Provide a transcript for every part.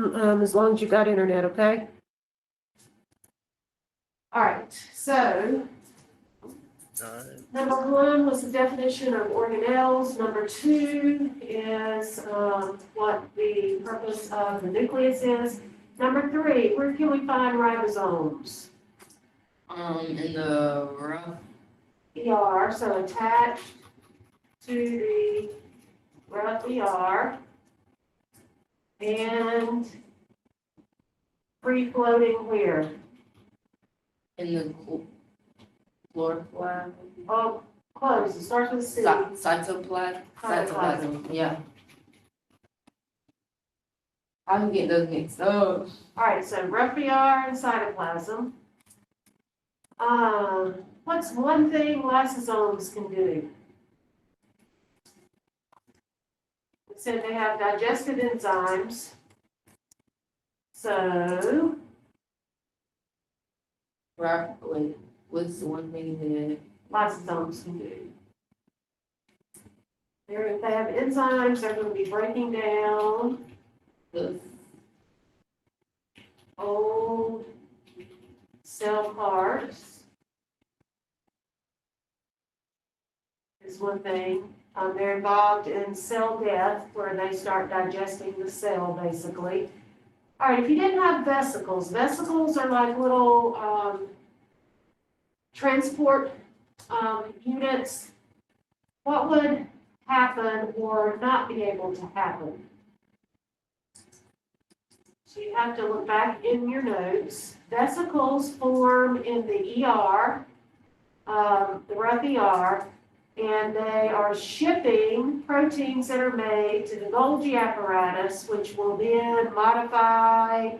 phone, as long as you've got internet, okay? All right, so number one was the definition of organelles. Number two is what the purpose of the nucleus is. Number three, where can we find ribosomes? In the rough. ER, so attached to the rough ER and free floating where? In the chloroplasm. Oh, close. It starts with C. Cytoplasm. Yeah. I can get those mixed up. All right, so rough ER and cytoplasm. What's one thing lysosomes can do? It said they have digestive enzymes. So, Wait, what's the one thing that lysosomes can do? If they have enzymes, they're going to be breaking down the old cell parts. Is one thing. They're involved in cell death, where they start digesting the cell, basically. All right, if you didn't have vesicles, vesicles are like little transport units. What would happen or not be able to happen? So you have to look back in your notes. Vesicles form in the ER, the rough ER, and they are shipping proteins that are made to the Golgi apparatus, which will then modify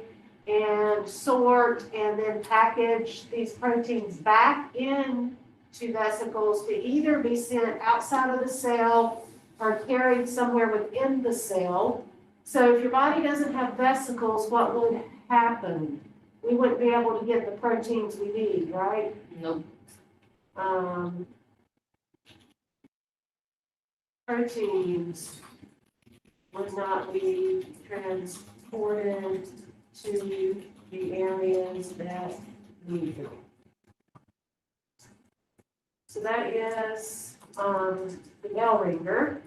and sort and then package these proteins back into vesicles to either be sent outside of the cell or carried somewhere within the cell. So if your body doesn't have vesicles, what would happen? We wouldn't be able to get the proteins we need, right? nope. Proteins would not be transported to the areas that need them. So that is the bell ringer.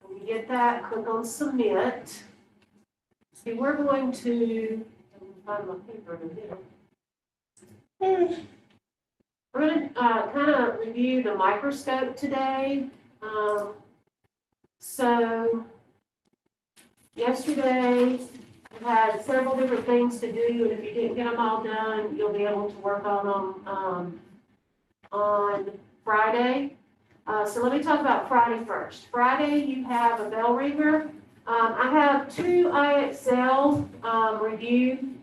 When you get that, click on submit. See, we're going to find my paper in here. We're going to kind of review the microscope today. So yesterday we had several different things to do, and if you didn't get them all done, you'll be able to work on them on Friday. So let me talk about Friday first. Friday you have a bell ringer. I have two IXL review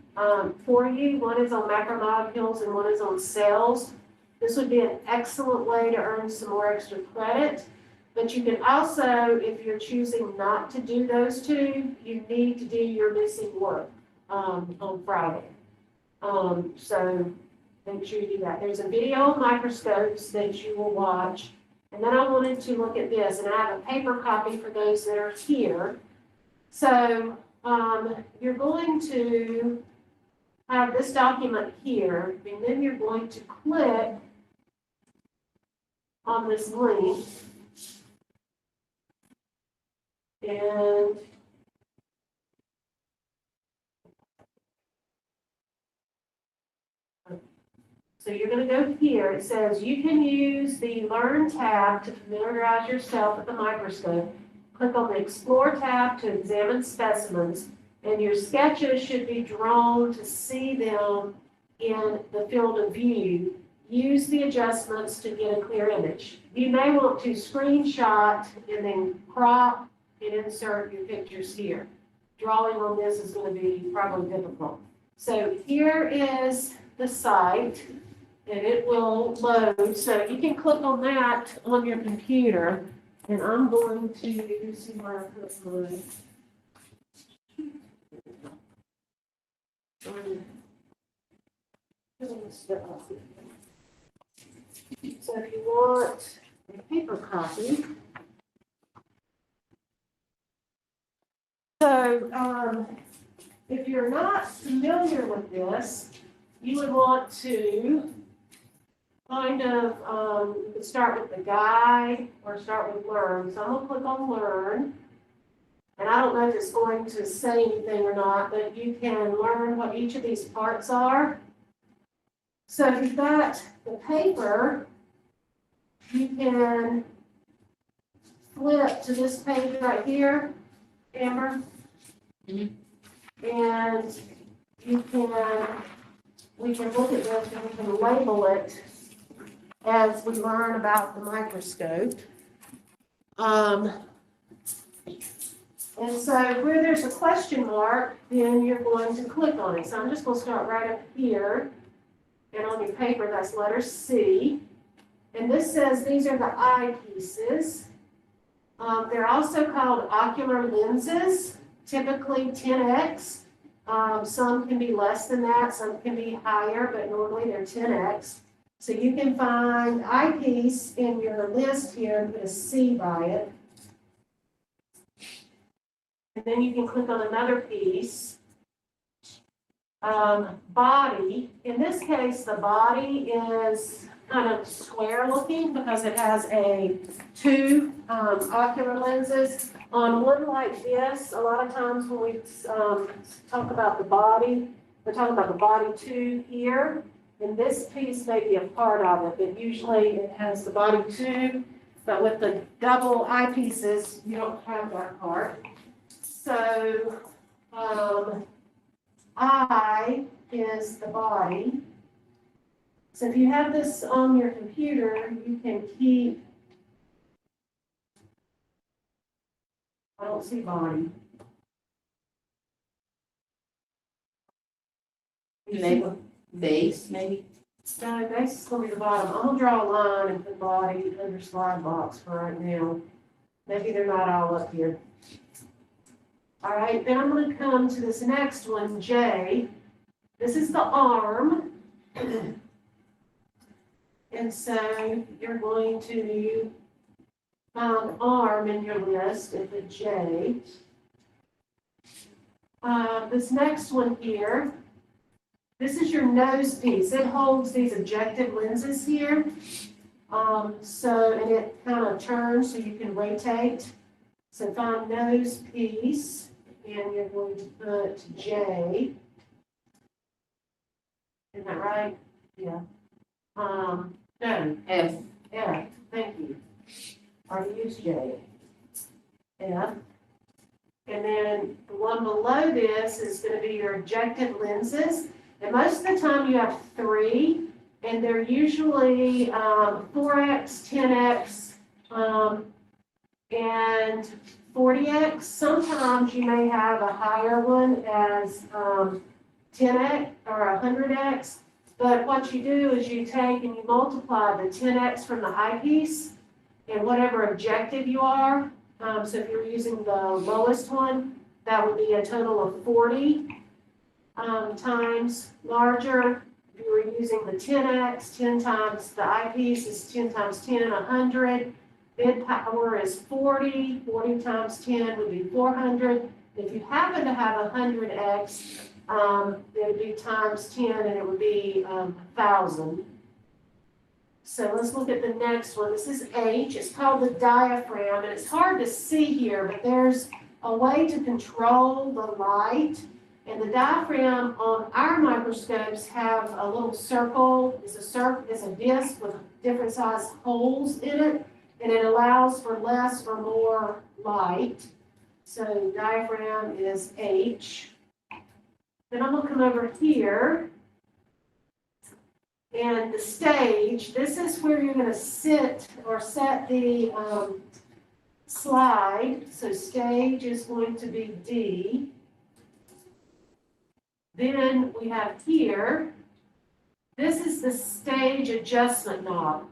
for you. One is on macromolecules and one is on cells. This would be an excellent way to earn some more extra credit, but you can also, if you're choosing not to do those two, you need to do your missing work on Friday. So make sure you do that. There's a video on microscopes that you will watch, and then I wanted to look at this, and I have a paper copy for those that are here. So you're going to have this document here, and then you're going to click on this link, and so you're going to go here. It says you can use the Learn tab to familiarize yourself with the microscope. Click on the Explore tab to examine specimens, and your sketches should be drawn to see them in the field of view. Use the adjustments to get a clear image. You may want to screenshot and then crop and insert your pictures here. Drawing on this is going to be probably difficult. So here is the site, and it will load. So you can click on that on your computer, and I'm going to see where I put mine. So if you want a paper copy, So, if you're not familiar with this, you would want to kind of, you could start with the guide or start with learn. So I'm gonna click on learn. And I don't know if it's going to say anything or not, but you can learn what each of these parts are. So if you've got the paper, you can flip to this page right here, Amber. Mhm. And we can look at this and we can label it as we learn about the microscope. And so where there's a question mark, then you're going to click on it. So I'm just going to start right up here. And on your paper, that's letter C. And this says these are the eyepieces. They're also called ocular lenses, typically 10x. Some can be less than that, some can be higher, but normally they're 10x. So you can find eyepiece in your list here and put a C by it. And then you can click on another piece. Body, in this case, the body is kind of square looking because it has two ocular lenses. On one like this, a lot of times when we talk about the body, we're talking about the body tube here. And this piece may be a part of it, but usually it has the body tube. But with the double eyepieces, you don't have that part. So, eye is the body. So if you have this on your computer, you can keep, I don't see body. Maybe base, maybe. No, base is going to be the bottom. I'm going to draw a line and put body under slide box for right now. Maybe they're not all up here. All right, then I'm going to come to this next one, J. This is the arm. And so you're going to find arm in your list at the J. This next one here, this is your nose piece. It holds these objective lenses here. And it kind of turns so you can rotate. So find nose piece, and you're going to put J. Isn't that right? Yeah. No, F. F, thank you. Already used J. F. And then the one below this is going to be your objective lenses. And most of the time you have 3, and they're usually 4x, 10x, and 40x. Sometimes you may have a higher one as 10x or 100x. But what you do is you take and you multiply the 10x from the eyepiece and whatever objective you are. So if you're using the lowest one, that would be a total of 40 times larger. If you were using the 10x, 10 times the eyepiece is 10 times 10, 100. Bid power is 40. 40 times 10 would be 400. If you happen to have 100x, it would be times 10 and it would be 1,000. So let's look at the next one. This is H. It's called the diaphragm, and it's hard to see here, but there's a way to control the light. And the diaphragm on our microscopes have a little circle. It's a disc with different size holes in it, and it allows for less or more light. So diaphragm is H. Then I'm going to come over here. And the stage, this is where you're going to sit or set the slide. So stage is going to be D. Then we have here, this is the stage adjustment knob.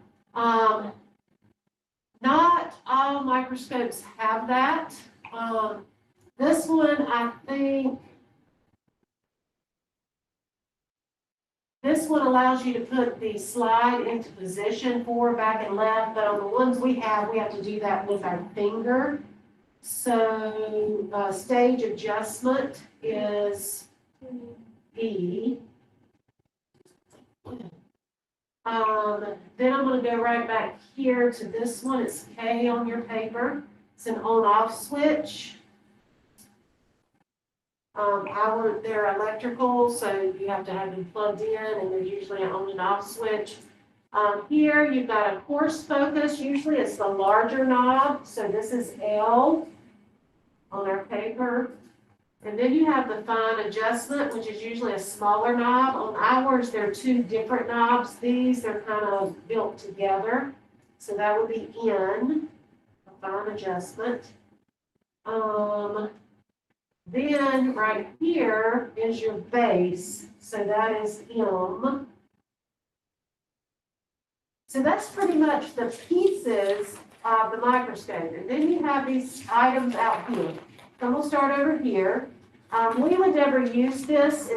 Not all microscopes have that. This one, I think, this one allows you to put the slide into position forward, back, and left, but on the ones we have to do that with our finger. So, stage adjustment is E. Then I'm gonna go right back here to this one, it's K on your paper, it's an on-off switch. They're electrical, so you have to have them plugged in, and there's usually an on and off switch. Here, you've got a coarse focus, usually it's the larger knob, so this is L on our paper. And then you have the fine adjustment, which is usually a smaller knob. On ours, there are two different knobs. These, they're kind of built together. So that would be N, a fine adjustment. Then right here is your base. So that is M. So that's pretty much the pieces of the microscope. And then you have these items out here. So we'll start over here. We would never use this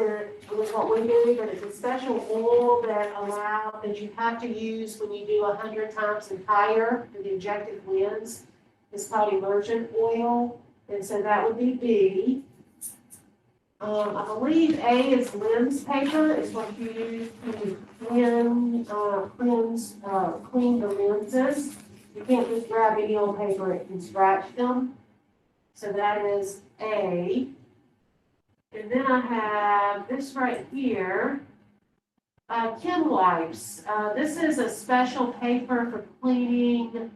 with what we do, but it's a special oil that you have to use when you do 100 times and higher for the objective lens. It's called immersion oil, and so that would be B. I believe A is lens paper, is what you use to clean the lenses. You can't just grab any old paper and scratch them. So that is A. And then I have this right here, Chem wipes. This is a special paper for cleaning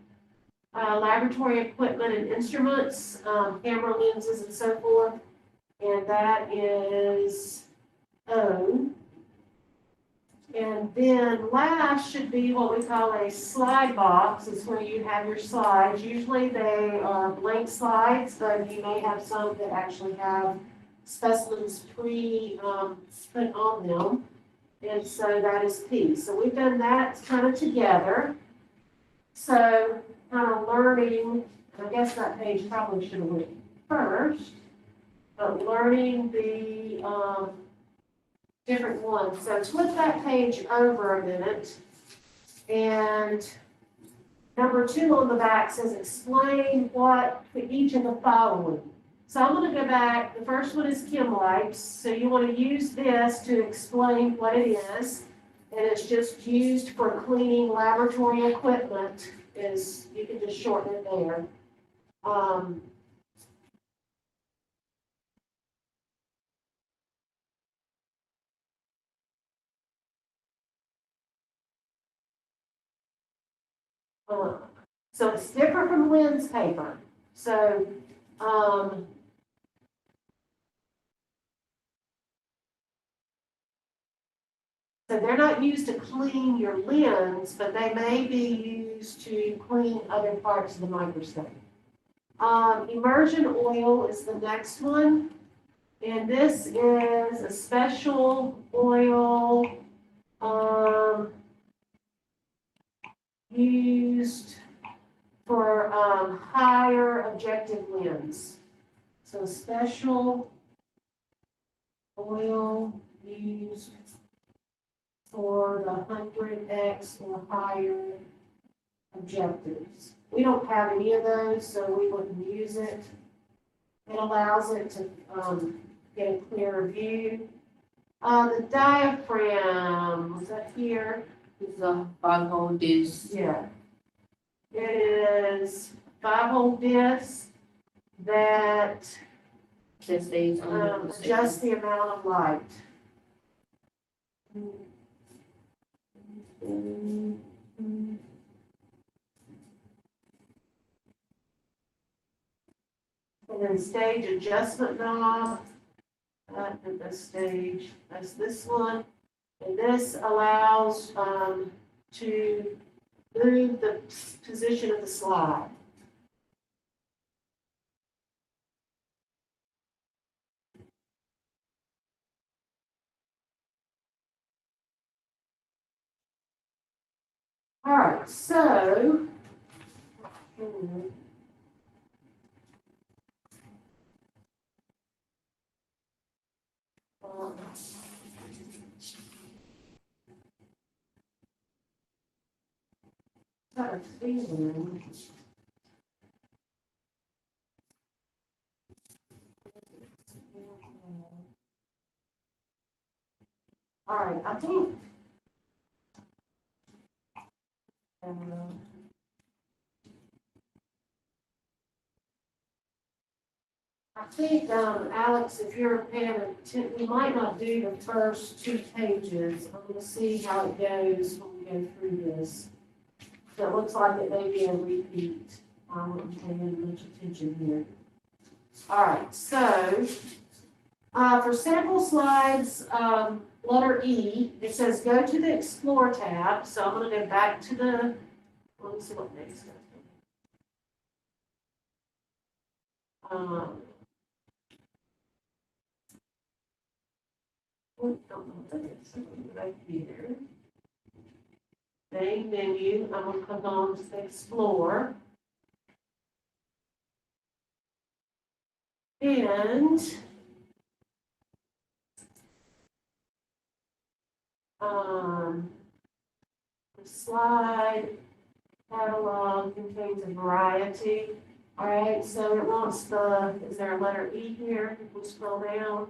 laboratory equipment and instruments, camera lenses and so forth. And that is O. And then last should be what we call a slide box. It's where you have your slides. Usually they are blank slides, but you may have some that actually have specimens put on them. And so that is P. So we've done that kind of together. So kind of learning, and I guess that page probably should have went first, but learning the different ones. So flip that page over a minute. And number 2 on the back says explain what for each of the following. So I'm going to go back. The first one is Chem wipes. So you want to use this to explain what it is. And it's just used for cleaning laboratory equipment. You can just shorten it there. So it's different from lens paper. So so they're not used to clean your lens, but they may be used to clean other parts of the microscope. Immersion oil is the next one. And this is a special oil used for higher objective lens. So special oil used for the 100x or higher objectives. We don't have any of those, so we wouldn't use it. It allows it to get a clearer view. The diaphragm, is that here? It's a 5-hole disc. Yeah. It is 5-hole disc that That stays on adjusts the amount of light. And then stage adjustment knob, and the stage, that's this one. And this allows to move the position of the slide. All right, so got a feeling All right, I think. I think, Alex, if you're paying attention, we might not do the first 2 pages. I'm gonna see how it goes when we go through this. So it looks like it may be a repeat. I wasn't paying much attention here. All right, so, for sample slides, letter E, it says go to the Explore tab. So I'm gonna go back to the, let me see what next is. Right here. Main menu, I'm gonna click on Explore. And the slide catalog contains a variety. All right, so it wants is there a letter E here? If we scroll down.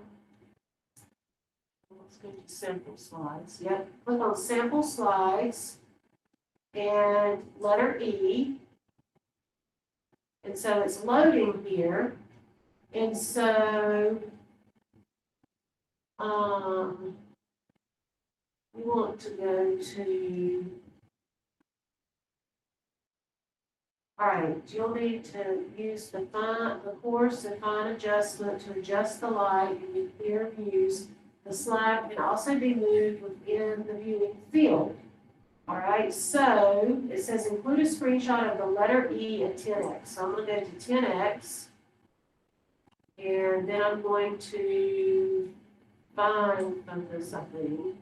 Let's go to sample slides. Yep, click on sample slides and letter E. And so it's loading here. And so, we want to go to, all right, you'll need to use the course and fine adjustment to adjust the light in your clear views. The slide can also be moved within the viewing field. All right, so it says include a screenshot of the letter E at 10x. So I'm going to go to 10x. And then I'm going to find focus, I think.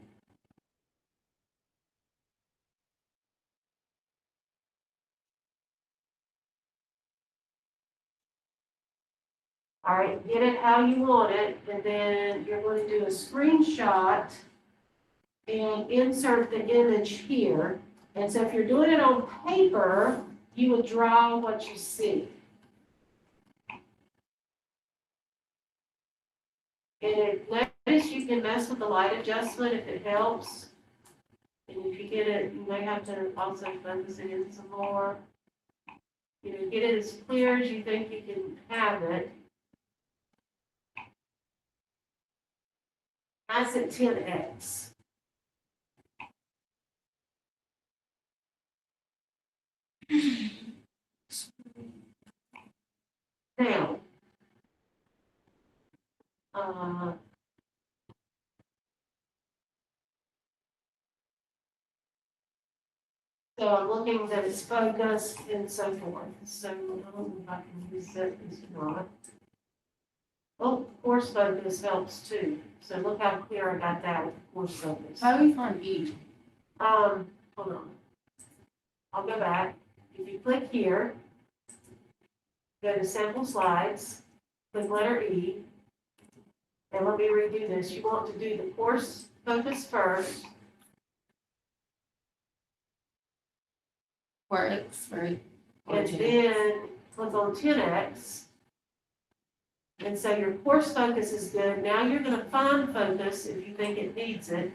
All right, get it how you want it, and then you're going to do a screenshot and insert the image here. And so if you're doing it on paper, you would draw what you see. And notice you can mess with the light adjustment if it helps. And if you get it, you may have to also focus it in some more. You know, get it as clear as you think you can have it. That's at 10x. Now, so I'm looking that it's focused and so forth. So I don't know if I can reset this or not. Oh, course focus helps too. So look how clear I got that with course focus. How do we find E? Hold on. I'll go back. If you click here, go to sample slides, click letter E, and let me redo this. You want to do the course focus first. Works, right? And then click on 10x. And so your course focus is good. Now you're going to fine focus if you think it needs it.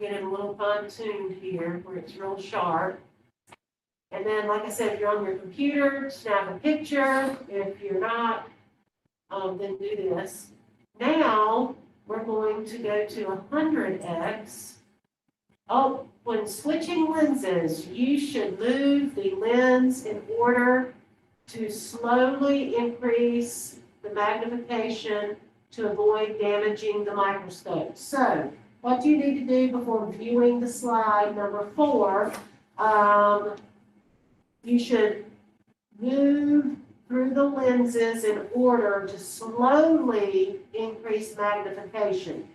Get it a little fine tuned here where it's real sharp. And then, like I said, if you're on your computer, snap a picture. If you're not, then do this. Now we're going to go to 100x. Oh, when switching lenses, you should move the lens in order to slowly increase the magnification to avoid damaging the microscope. So, what you need to do before viewing the slide number 4, you should move through the lenses in order to slowly increase magnification.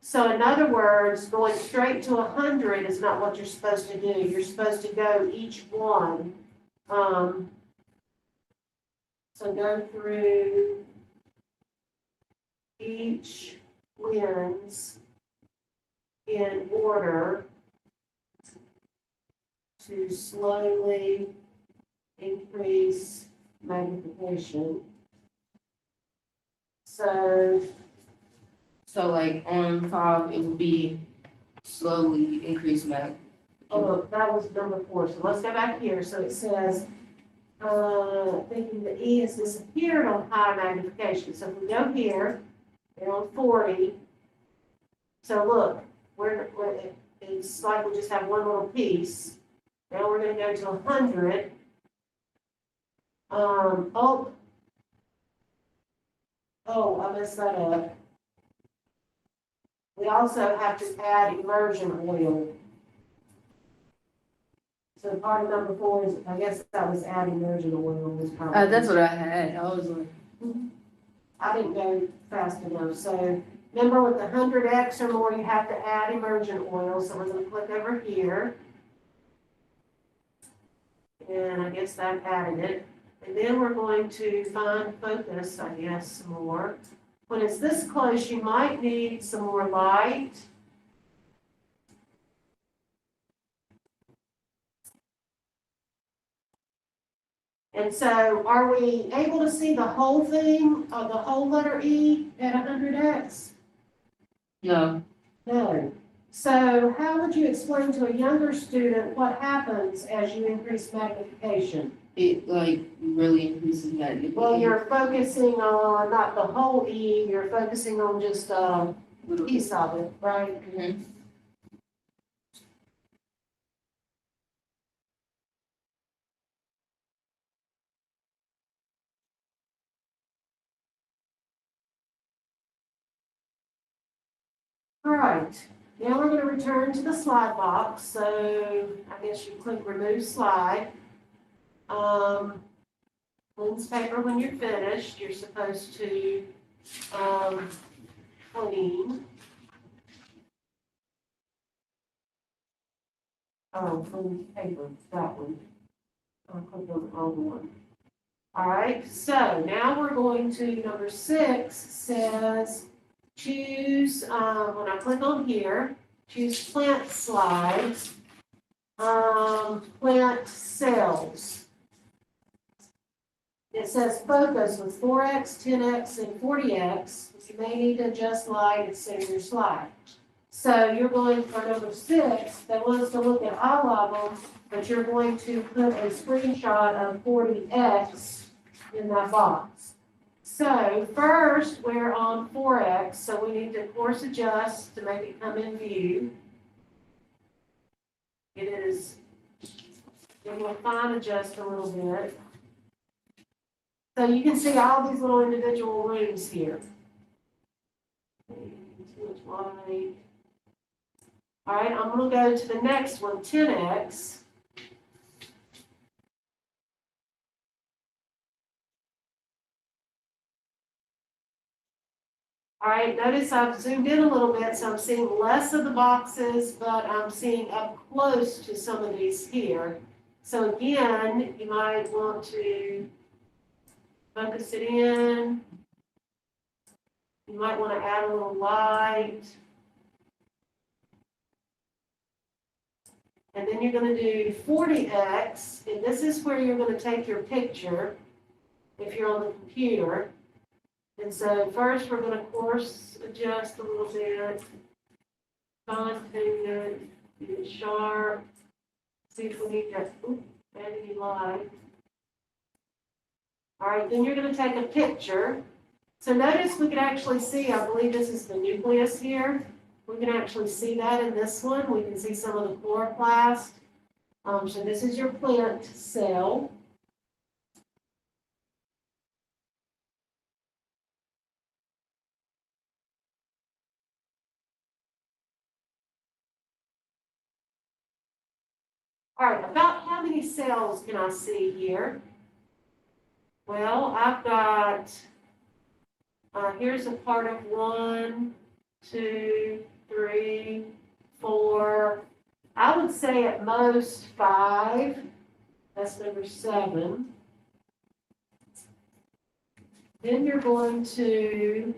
So in other words, going straight to 100 is not what you're supposed to do. You're supposed to go each one. So go through each lens in order to slowly increase magnification. So, So like on 5, it would be slowly increase back. oh, look, that was number 4, so let's go back here, so it says, thinking the E has disappeared on high magnification, so if we go here, we're on 40. So look, it's like we just have one little piece. Now we're gonna go to 100. I messed that up. We also have to add immersion oil. So part of number 4 is, I guess that was add immersion oil was probably. That's what I had. I was like, I didn't go fast enough, so remember with the 100X or more, you have to add immersion oil, so we're gonna click over here. And I guess that added it. And then we're going to find focus, I guess, some more. When it's this close, you might need some more light. And so are we able to see the whole thing, the whole letter E at 100X? no, No. So how would you explain to a younger student what happens as you increase magnification? it like really increases magnification. Well, you're focusing on not the whole E, you're focusing on just a piece of it, right? Mhm. All right, now we're gonna return to the slide box, so I guess you click remove slide. Cleanse paper when you're finished, you're supposed to, clean. Oh, clean paper, that one. I'll click on the wrong one. All right, so now we're going to number 6 says choose, when I click on here, choose plant slides, plant cells. It says focus with 4X, 10X, and 40X. You may need to adjust light and center your slide. So you're going for number 6, that wants to look at all of them, but you're going to put a screenshot of 40X in that box. So first, we're on 4X, so we need to course adjust to make it come in view. It is, it will fine adjust a little bit. So you can see all these little individual rooms here. All right, I'm gonna go to the next one, 10X. All right, notice I've zoomed in a little bit, so I'm seeing less of the boxes, but I'm seeing up close to some of these here. So again, you might want to focus it in. You might want to add a little light. And then you're going to do 40X, and this is where you're going to take your picture if you're on the computer. And so first we're going to course adjust a little bit, fine tune it, get it sharp, see if we need to add any light. All right, then you're going to take a picture. So notice we can actually see, I believe this is the nucleus here. We can actually see that in this one. We can see some of the chloroplast. So this is your plant cell. All right, about how many cells can I see here? Well, I've got, here's a part of 1, 2, 3, 4. I would say at most 5. That's number 7. Then you're going to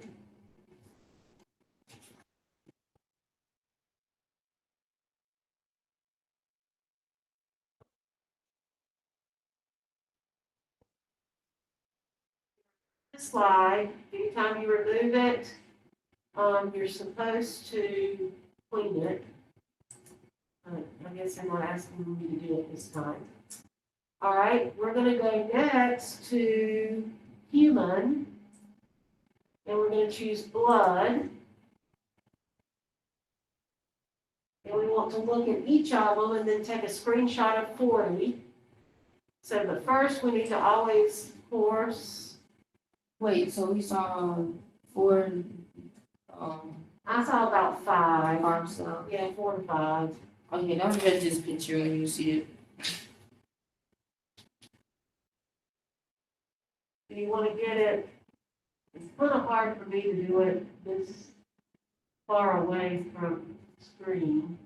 slide. Anytime you remove it, you're supposed to clean it. I guess I'm not asking you to do it this time. All right, we're gonna go next to human. And we're gonna choose blood. And we want to look at each of them and then take a screenshot of 40. So, but first we need to always force, Wait, so we saw four, I saw about 5. farm cells. Yeah, 4 to 5. Okay, now we got this picture when you see it. Do you want to get it? It's kind of hard for me to do it this far away from the screen.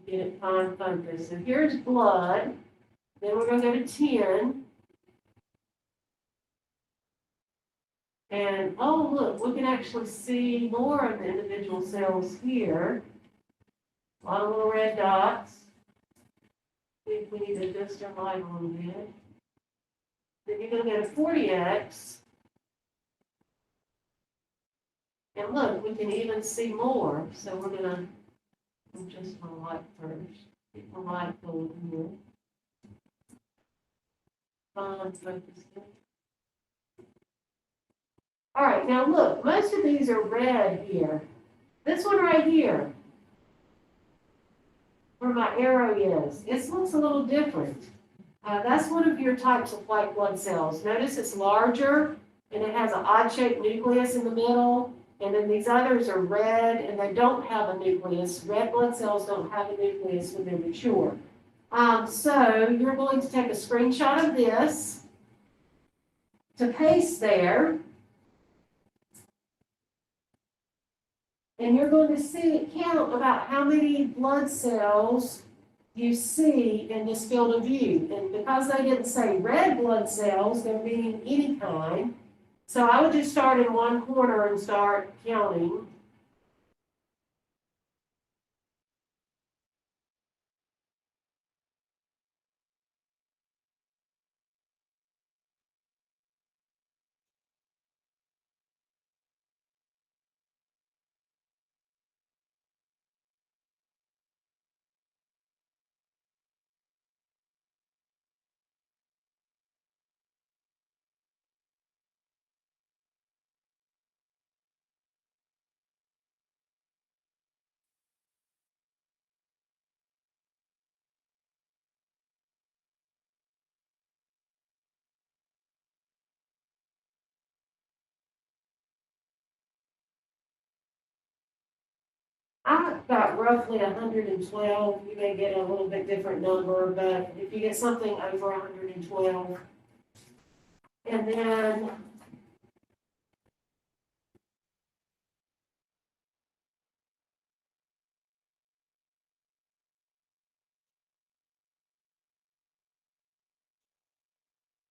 Get it fine focus. So here's blood. Then we're going to go to 10. And, oh, look, we can actually see more of the individual cells here. A lot of little red dots. I think we need to adjust our light a little bit. Then you're going to go to 40x. And look, we can even see more. So we're going to adjust my light first. Get my light going here. Fine, focus. All right, now look, most of these are red here. This one right here, where my arrow is, it looks a little different. That's one of your types of white blood cells. Notice it's larger and it has an odd-shaped nucleus in the middle. And then these others are red and they don't have a nucleus. Red blood cells don't have a nucleus when they're mature. So you're going to take a screenshot of this to paste there. And you're going to see it count about how many blood cells you see in this field of view. And because they didn't say red blood cells, they're meaning any kind. So I would just start in one corner and start counting. I've got roughly 112. You may get a little bit different number, but if you get something over 112, and then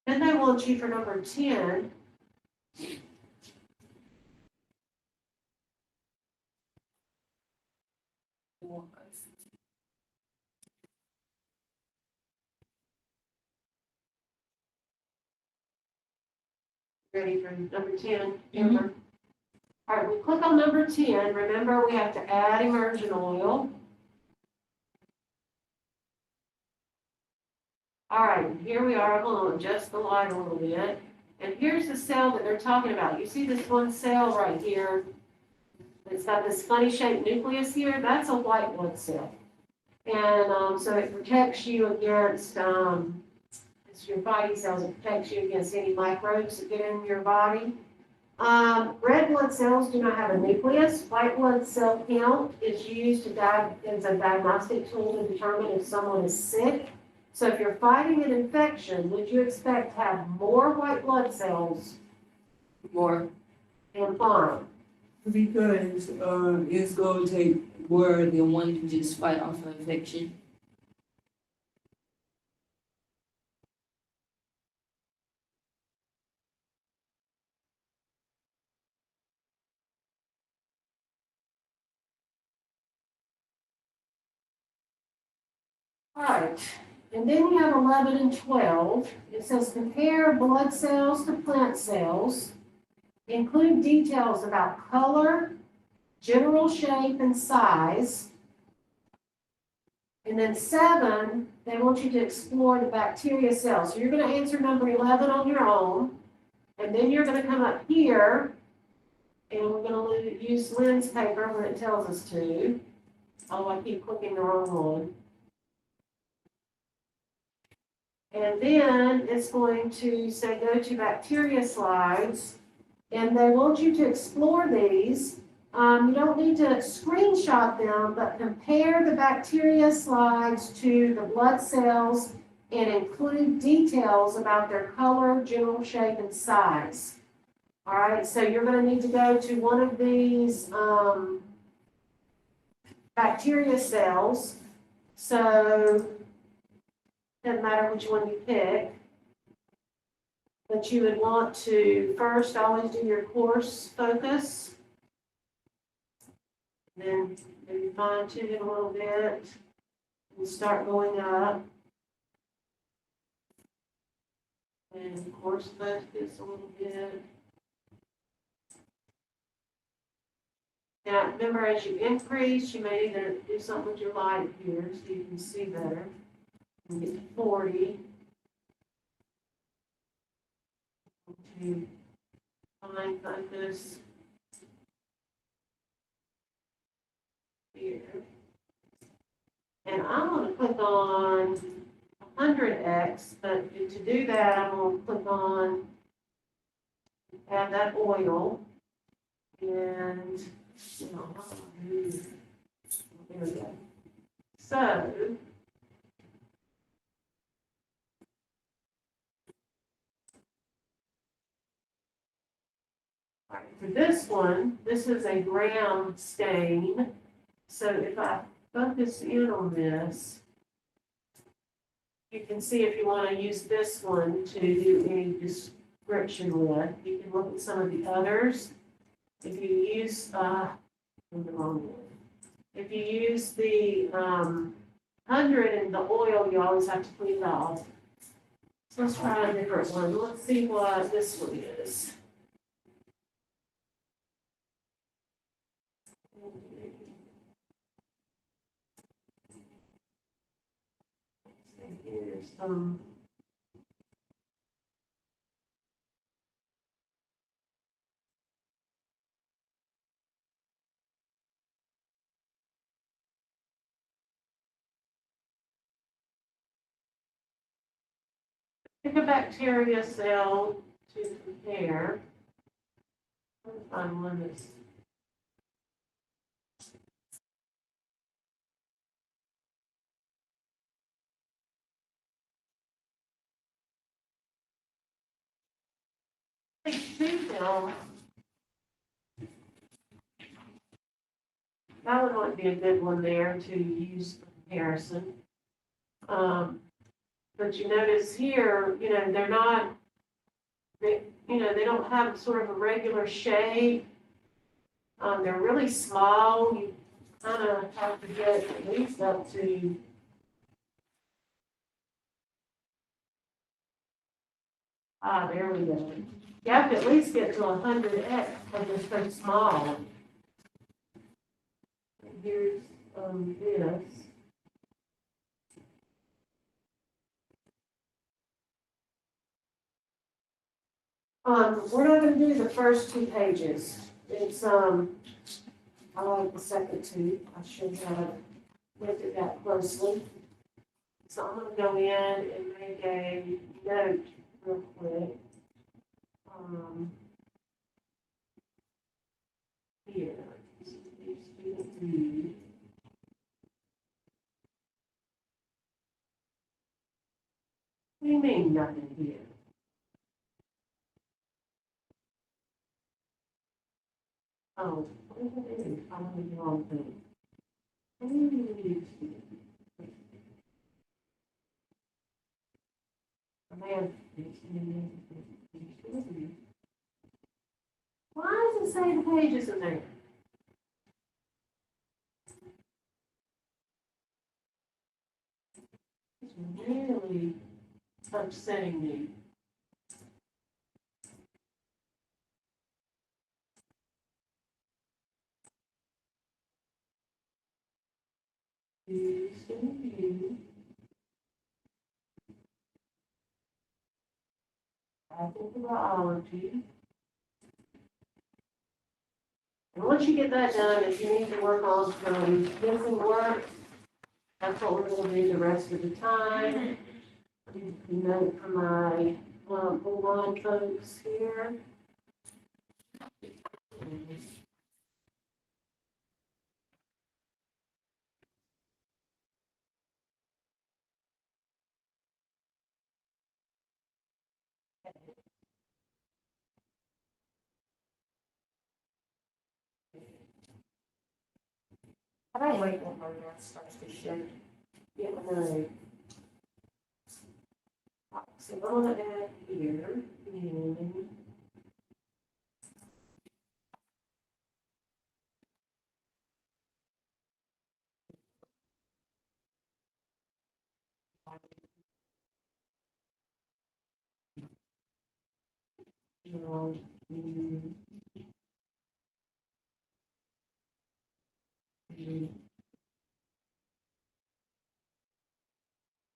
they want you for number 10. Ready for number 10? Remember? All right, we click on number 10. Remember, we have to add immersion oil. All right, here we are. I'm going to adjust the light a little bit. And here's the cell that they're talking about. You see this one cell right here? It's got this funny shaped nucleus here. That's a white blood cell. And so it protects you against, it's your body cells. It protects you against any microbes that get in your body. Red blood cells do not have a nucleus. White blood cell count is used as a diagnostic tool to determine if someone is sick. So if you're fighting an infection, would you expect to have more white blood cells? More. And why? Because it's going to take more than one to just fight off an infection. All right. And then you have 11 and 12. It says compare blood cells to plant cells. include details about color, general shape and size. And then 7, they want you to explore the bacteria cells. So you're going to answer number 11 on your own, and then you're going to come up here, and we're going to use Lynn's paper when it tells us to. Oh, I keep clicking the wrong one. And then it's going to say go to bacteria slides, and they want you to explore these. You don't need to screenshot them, but compare the bacteria slides to the blood cells and include details about their color, general shape, and size. All right, so you're going to need to go to one of these bacteria cells. So doesn't matter which one you pick, but you would want to first always do your course focus. Then maybe fine tune it a little bit and start going up. And course focus a little bit. Now remember, as you increase, you may either do something with your light here so you can see better. And get to 40. To fine focus here. And I'm going to click on 100x, but to do that, I'm going to click on add that oil. And there we go. So for this one, this is a gram stain. So if I focus in on this, you can see if you want to use this one to do any description with. You can look at some of the others. If you use, the wrong one. If you use the 100 and the oil, you always have to clean it off. So let's try a different one. Let's see what this one is. Here's pick a bacteria cell to compare. Let's find one that's that would not be a good one there to use for comparison. But you notice here, they're not, they don't have sort of a regular shape. They're really small. You kind of have to get at least up to there we go. You have to at least get to 100x because they're so small. And here's this. We're not going to do the first 2 pages. It's I like the second 2. I should have looked at that closely. So I'm going to go in and make a note real quick. Here. What do you mean nothing here? Oh, what is it? I'm on the wrong thing. Why does it say the pages in there? It's really upsetting me. Biology. And once you get that done, if you need to work on some missing work, that's what we're gonna do the rest of the time. Note for my, full line folks here. I don't wait when my math starts to shake. Yeah, no. So I'm gonna add here, and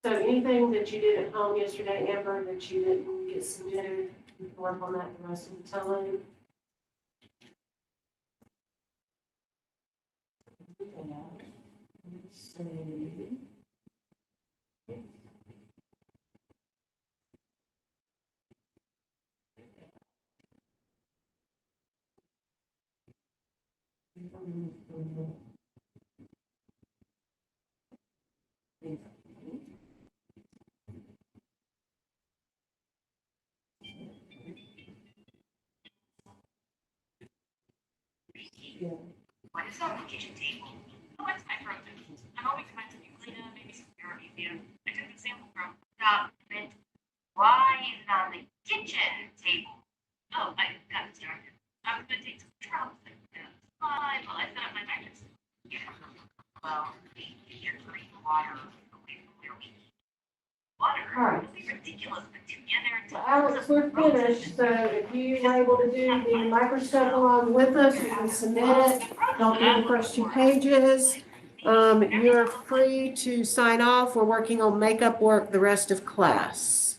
so anything that you did at home yesterday, Amber, that you didn't get submitted, you can work on that the rest of the time. Let's see. What is on the kitchen table? Oh, it's my frozen. I'm always imagining cleaner, maybe some easier. I took an example from Stop Mint. Why is it on the kitchen table? Oh, I got distracted. I was gonna take some trouble. Fine, well, I set up my mattress. Yeah. Well, you're putting water away from where we keep water. All right. It'll be ridiculous put together. So Alex, we're finished, so if you were able to do the microscope along with us, you can submit it. Don't do the first two pages. You're free to sign off. We're working on makeup work the rest of class.